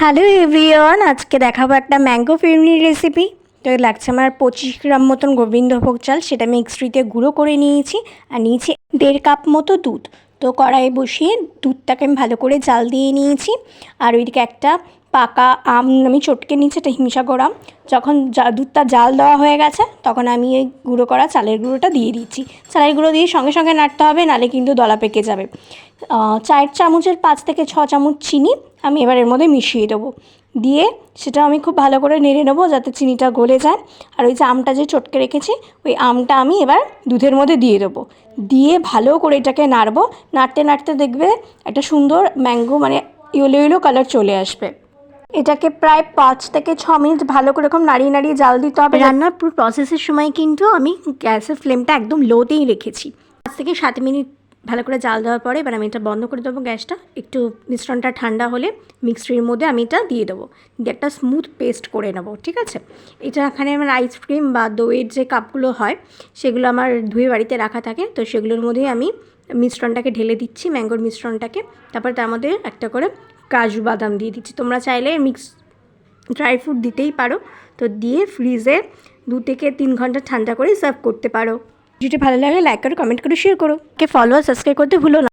Hello everyone, আজকে দেখাবো একটা ম্যাঙ্গো ফিরনি রেসিপি। তো লাগছে আমার 25 গ্রাম মতন গোবিন্দভোগ চাল, সেটা মিক্সিতে গুঁড়ো করে নিয়েছি। আর নিয়েছি 1.5 কাপ মতো দুধ। তো কড়াই বসিয়ে দুধটাকে আমি ভালো করে জাল দিয়ে নিয়েছি। আর ওইদিকে একটা পাকা আম আমি চটকে নিয়েছি, এটা হিমসাগর আম। যখন দুধটা জাল দেওয়া হয়ে গেছে তখন আমি এই গুঁড়ো করা চালের গুঁড়োটা দিয়ে দিচ্ছি। চালের গুঁড়ো দিয়ে সঙ্গে সঙ্গে নাড়তে হবে, নালে কিন্তু দলা পেকে যাবে। 4 চামচের 5 থেকে 6 চামচ চিনি আমি এবার এর মধ্যে মিশিয়ে দেবো। দিয়ে সেটা আমি খুব ভালো করে নেড়ে নেবো যাতে চিনিটা গলে যায়। আর ওই যে আমটা যে চটকে রেখেছি ওই আমটা আমি এবার দুধের মধ্যে দিয়ে দেবো। দিয়ে ভালো করে এটাকে নাড়বো। নাড়তে নাড়তে দেখবে একটা সুন্দর ম্যাঙ্গো মানে ইয়েলো ইয়েলো কালার চলে আসবে। এটাকে প্রায় 5 থেকে 6 মিনিট ভালো করে এরকম নাড়িয়ে নাড়িয়ে জাল দিতে হবে। রান্নার পুরো প্রসেসের সময় কিন্তু আমি গ্যাসের ফ্লেমটা একদম লোতেই রেখেছি। 5 থেকে 7 মিনিট ভালো করে জাল দেওয়ার পরে এবার আমি এটা বন্ধ করে দেবো গ্যাসটা। একটু মিশ্রণটা ঠান্ডা হলে মিক্সির মধ্যে আমি এটা দিয়ে দেবো, দিয়ে একটা স্মুথ পেস্ট করে নেবো। ঠিক আছে, এটা এখানে আমার আইসক্রিম বা দইয়ের যে কাপগুলো হয় সেগুলো আমার ধুয়ে বাড়িতে রাখা থাকে, তো সেগুলোর মধ্যেই আমি মিশ্রণটাকে ঢেলে দিচ্ছি, ম্যাঙ্গোর মিশ্রণটাকে। তারপর তার মধ্যে একটা করে কাজু বাদাম দিয়ে দিচ্ছি। তোমরা চাইলে ড্রাই ফ্রুট দিতেই পারো। তো দিয়ে ফ্রিজে 2 থেকে 3 ঘন্টা ঠান্ডা করে সার্ভ করতে পারো। ভিডিওটি ভালো লাগলে লাইক করো, কমেন্ট করে শেয়ার করো। ফলো আর সাবস্ক্রাইব করতে ভুলো না।